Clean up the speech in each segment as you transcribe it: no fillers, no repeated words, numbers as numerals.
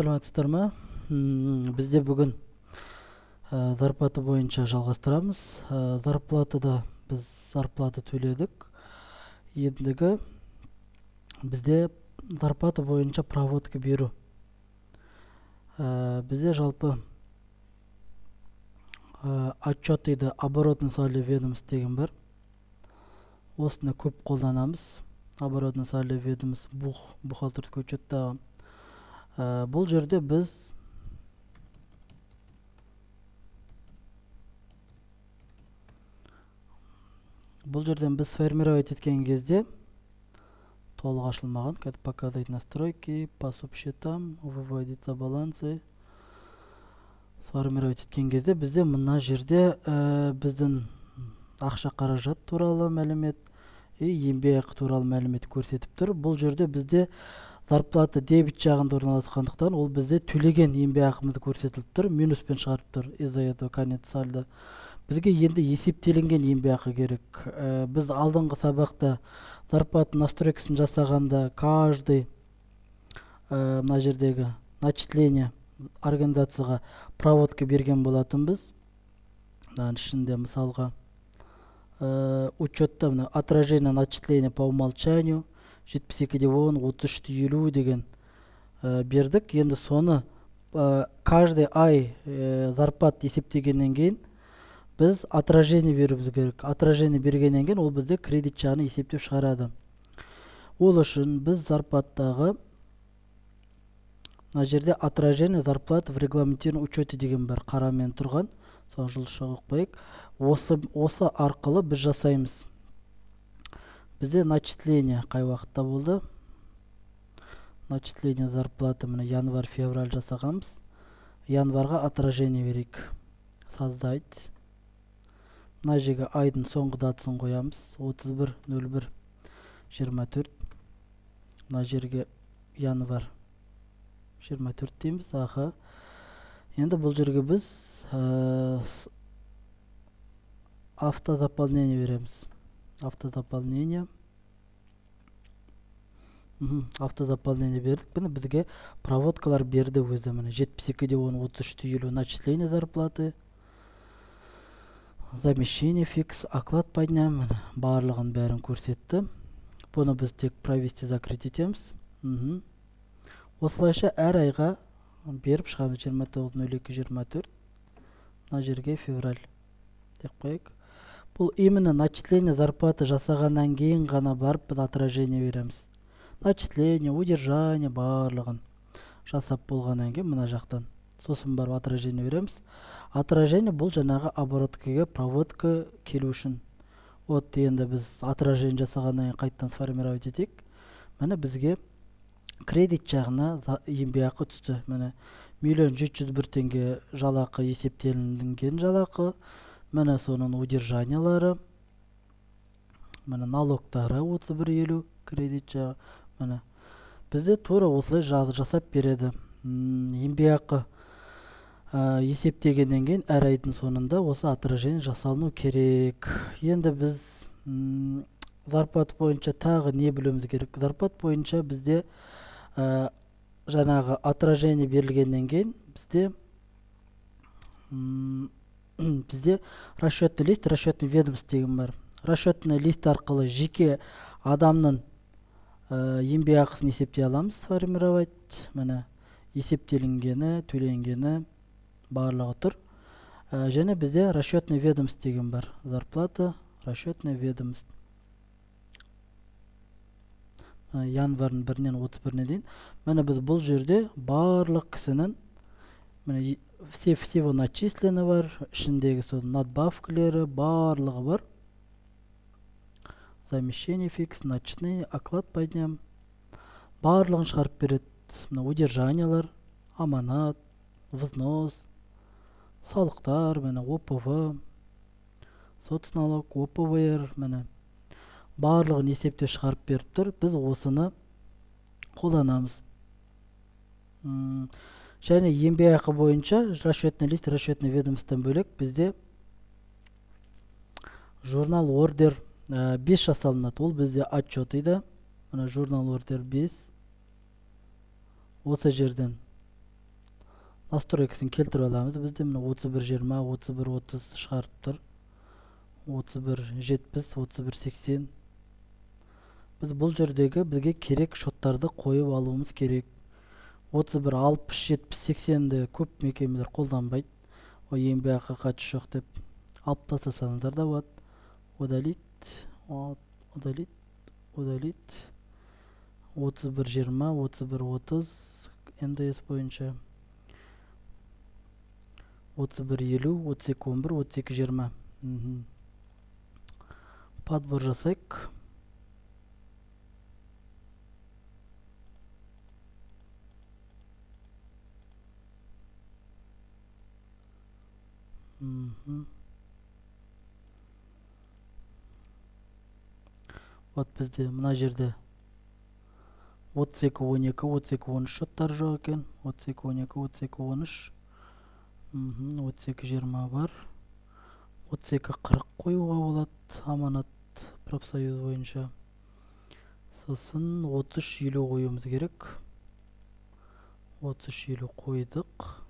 саламатсыздар ма? Бізде бүгін зарплата бойынша жалғастырамыз. Зарплатада біз зарплата төледік. Ендігі бізде зарплата бойынша проводка беру. Бізде жалпы отчет дейді, оборотный сальды ведомств деген бар. Осыны көп қолданамыз. Оборотный сальды ведомств бухгалтерский учетта. Бұл жерде біз сформировать еткен кезде толық ашылмаған. Показать настройки, по субсчетам, выводиться балансы. Сформировать еткен кезде бізде мына жерде біздің ақша қаражат туралы мәлімет еңбек туралы мәлімет көрсетіп тұр. Бұл жерде бізде зарплата дебет жағында орналасқандықтан ол бізде төлеген еңбекақымызды көрсетіліп тұр, минуспен шығарып тұр. Из-за этого конец сальдо. Бізге енді есептелінген еңбекақы керек. Біз алдыңғы сабақта зарплата настройкасын жасағанда каждый мына жердегі начисление организацияға проводка берген болатынбыз. Ішінде мысалға учетта отражение начисления по умолчанию 72-10, 33-50 деген бердік. Енді соны каждый ай зарплат есептегеннен кейін біз отражение беруіміз керек. Отражение бергеннен кейін ол бізде кредит жағын есептеп шығарады. Ол үшін біз зарплаттағы мына жерде отражение зарплаты в регламентированном учете деген бар. Қарамен тұрған. Сол жылшығы қойық. Осы арқылы біз жасаймыз. Бізде начисление қай уақытта болды? Начисление зарплаты мына январь-февраль жасағанбыз. Январға отражение берейік. Создать. Мына жерге айдың соңғы датасын қоямыз. 31-01-24. Мына жерге январь 24 дейміз. Енді бұл жерге біз автозаполнение береміз. Автозаполнение бердік. Бұны бізге проводкалар берді өзі. 72-10, 33-50 начисление зарплаты, замещение фикс, оклад по дням. Барлығын бәрін көрсетті. Бұны біз тек провести закрыть етеміз. Осылайша әр айға беріп шығамыз. 29-02-24. Мына жерге февраль деп қойық. Бұл именно начисление зарплаты жасағаннан кейін ғана барып біз отражение береміз. Начисление, удержание барлығын жасап болғаннан кейін мына жақтан сосын барып отражение береміз. Отражение бұл жаңағы обороткаға проводка келу үшін. Вот енді біз отражение жасағаннан кейін қайттан сформировать етейік. Міне бізге кредит жағына еңбекақы түсті. Міне 1.701 теңге жалақы есептелінген жалақы. Міне соның удержаниялары. Міне налогтары 31.50 кредит жағы. Міне бізде тура осылай жасап береді. Еңбекақы есептегеннен кейін әр айдың соңында осы отражение жасалыну керек. Енді біз зарплата бойынша тағы не білуіміз керек? Зарплата бойынша бізде жаңағы отражение берілгеннен кейін бізде расчетный лист, расчетный ведомств деген бар. Расчетный лист арқылы жеке адамның еңбекақысын есептей аламыз. Сформировать. Міне есептелінгені, төленгені барлығы тұр. Және бізде расчетный ведомств деген бар. Зарплата, расчетный ведомств. Январдың 1-нен 31-не дейін. Міне біз бұл жерде барлық кісінің всего начислені бар. Ішіндегі соның надбавкілері барлығы бар. Замещение фикс, начисление, оклад по дням. Барлығын шығарып береді. Удержаниялар, аманат, взнос, салықтар, ОПВ, соцналог, ОПВР, барлығын есептеп шығарып беріп тұр. Біз осыны қолданамыз. Және еңбекақы бойынша расчетный лист, расчетный ведомстводан бөлек бізде журнал ордер 5 жасалынады. Ол бізде отчет еді. Журнал ордер 5. Осы жерден настройкасын келтирип аламыз. Бизде мына 3120, 3130 чыгарып тур. 3170, 3180. Biz бул жердеги бизге керек шоттарды коюп алуубуз керек. 3160, 70, 80-ди көп мекемелер колдонбойт. O еңбек акы качы жок деп алып тастасаңыздар да болот. Удалить, удалить, удалить. 3120, 3130 НДС боюнча. 3150, 3211, 3220. Подбор жасайык. Вот бізде мына жерде 3212, 3213 шоттар жоқ екен. 3212, 3213. 3220 бар. 3240 коюуга болот. Аманат профсоюз боюнча. Сосын 3350 коюубуз керек. 3350 койдук.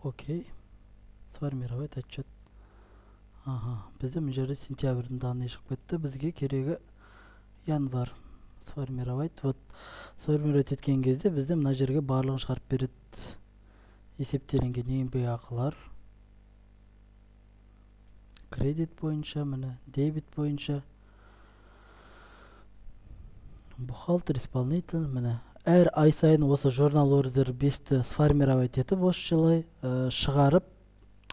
Окей. Сформировать отчет. Бізде мына жерде сентябрьдин данные чыгып кетти. Бизге кереги январь. Сформировать. Вот сформировать эткен кезде бізде мына жерге барлығын шығарып берет. Есептелінген еңбек ақылар. Кредит боюнча, міне дебет боюнча. Бухгалтер исполнитель, міне әр ай сайын осы журнал ордер 5-ті сформировать етіп осылай шығарып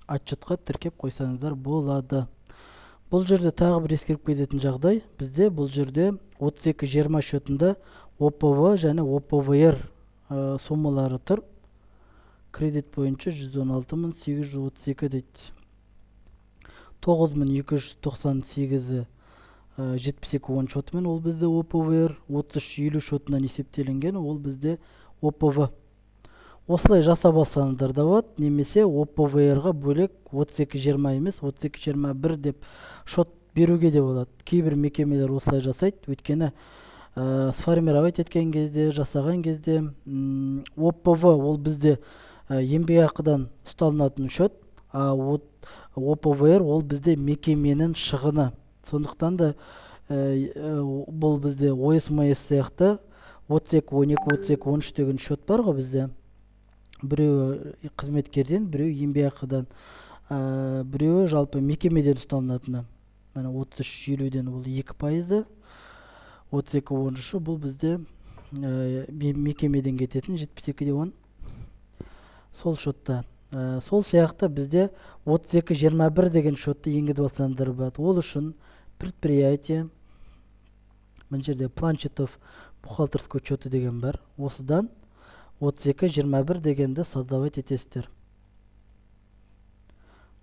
отчетқа тіркеп қойсаңыздар болады. Бұл жерде тағы бір ескеріп кететін жағдай, бізде бұл жерде 3220 шотында ОПВ және ОПВР суммалары тұр. Кредит бойынша 116832 дейді. 9298 7210 шотымен ол бізде ОПВР, 3350 шотынан есептелінген ол бізде ОПВ. Осылай жасап алсаңыздар да болады, немесе ОПВР-ға бөлек 3220 емес 3221 деп шот беруге де болады. Кейбір мекемелер осылай жасайды, өйткені сформировать еткен кезде, жасаған кезде ОПВ ол бізде еңбек ақыдан ұсталынатын шот, а ОПВР ол бізде мекеменің шығыны. Сондықтан да бұл бізде ОСМС сияқты 3212, 3213 деген шот бар ғой бізде. Біреуі қызметкерден, біреуі еңбек ақыдан, біреуі жалпы мекемеден ұсталынатыны. Міне 3350-ден бұл 2%, 3213 бұл бізде мекемеден кететін 72-10 сол шотта. Сол сияқты бізде 3221 деген шотты енгізіп алсаңыздар болады. Ол үшін предприятие, мына жерде планшетов бухгалтерский учеты деген бар. Осыдан 3221 дегенді создавать етесіздер.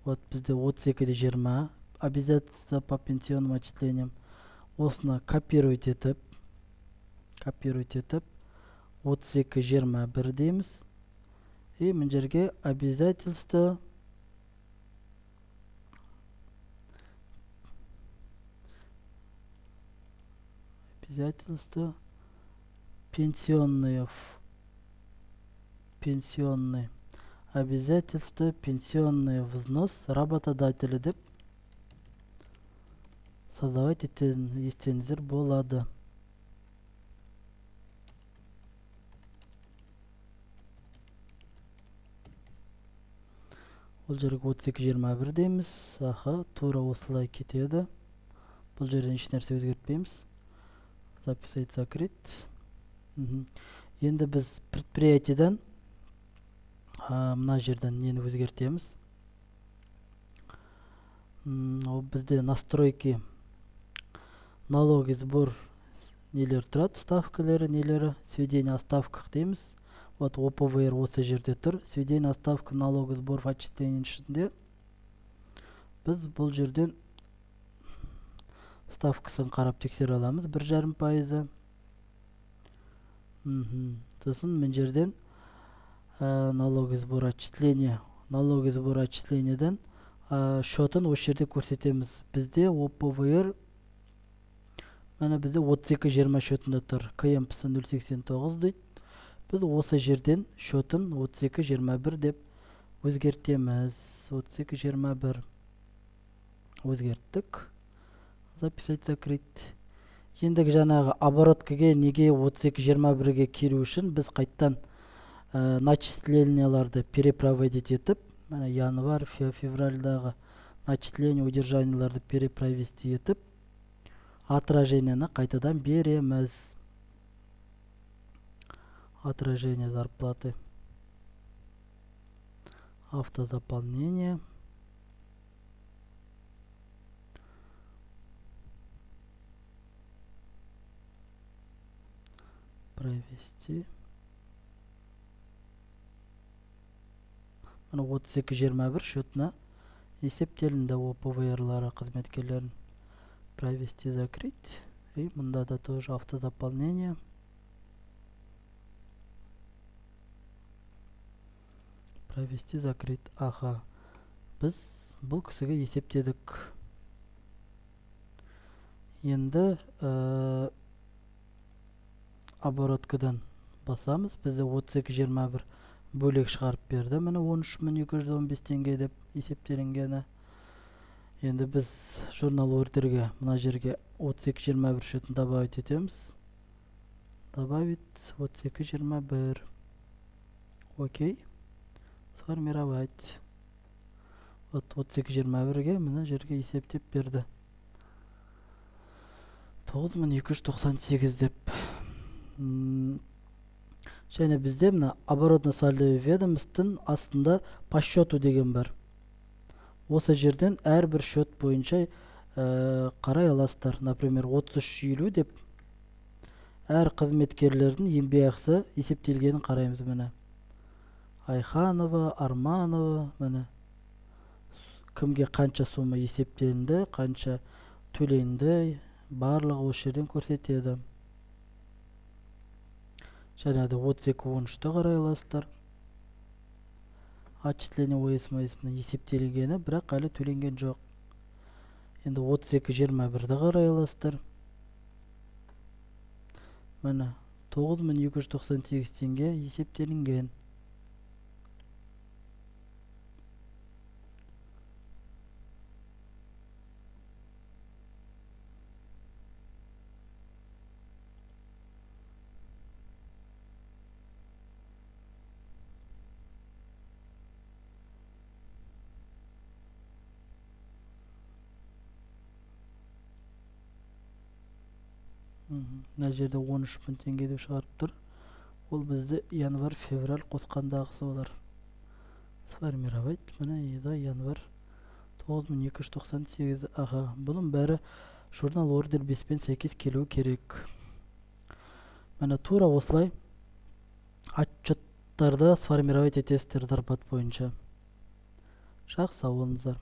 Вот бізде 3220 обязательства по пенсионным отчислениям. Осыны копировать етіп 3221 дейміз. И мына жерге обязательства пенсионные обязательства пенсионный взнос работодателя деп создавать етсеңіздер болады. Бұл жерге 3221 дейміз. Тура осылай кетеді. Бұл жерден еш нәрсе өзгертпейміз. Записать, закрыть. Енді біз предприятиеден мына жерден нені өзгертеміз. Ол бізде настройки налоги сбор нелер тұрады, ставкалары нелері, сведение о ставках дейміз. Вот ОПВР осы жерде тұр. Сведение о ставка налоги сбор отчислений ішінде біз бұл жерден ставкасын қарап тексере аламыз. 1,5%. Сосын мен жерден налоги сбор отчислениядан шотын осы жерде көрсетеміз. Бізде ОПВР Мына бізде 32.20 шөтінде тұр. КМП-сі 0,89 дейді. Біз осы жерден шөтін 32.21 деп өзгертеміз. 32.21 өзгерттік. Записать, закрыть. Ендігі жаңағы обороткіге неге 32.21-ге келу үшін біз қайттан начисленияларды перепроводить етіп, мына январь, февральдағы начисление удержанияларды перепровести етіп, отражениені қайтадан береміз. Отражение зарплаты. Автозаполнение. Провести. Мына 32.21 шөтіне есептелінді ОПВР-лары қызметкерлерін. Провести, закрыть. И мұнда да тоже автозаполнение. Провести, закрыть. Аха. Біз бұл кісіге есептедік. Енді обороткадан басамыз. Бізде 32.21 бөлек шығарып берді. Міне 13.215 теңге деп есептелінгені. Енді біз журнал ордерге мына жерге 32.21 шөтін добавить етеміз. Добавить 32.21. Окей. Сформировать. Вот 32.21-ге мына жерге есептеп берді. 9298 деп. Және бізде мына оборотный сальдо ведомостың астында по счету деген бар. Осы жерден әрбір шөт бойынша қарай аласыздар. Например, 33.50 деп әр қызметкерлердің еңбекақысы есептелгенін қараймыз міне. Айханова, Арманова, міне. Кімге қанша сума есептелінді, қанша төленді, барлығы осы жерден көрсетеді. Және де 32.13-ті қарай аласыздар. Отчисление ОСМ есептелгені, бірақ әлі төленген жоқ. Енді 32.21-ді қарай аласыздар. Міне 9298 теңге есептелінген. Мына жерде 13.000 теңге деп шығарып тұр. Ол бізді январь, февраль қосқандағысы олар. Сформировать. Міне еді январь 9298. Аға, бұның бәрі журнал ордер 5-пен сәйкес келуі керек. Міне тура осылай отчеттарды сформировать етесіздер зарплат бойынша. Жақсы, сау болыңыздар.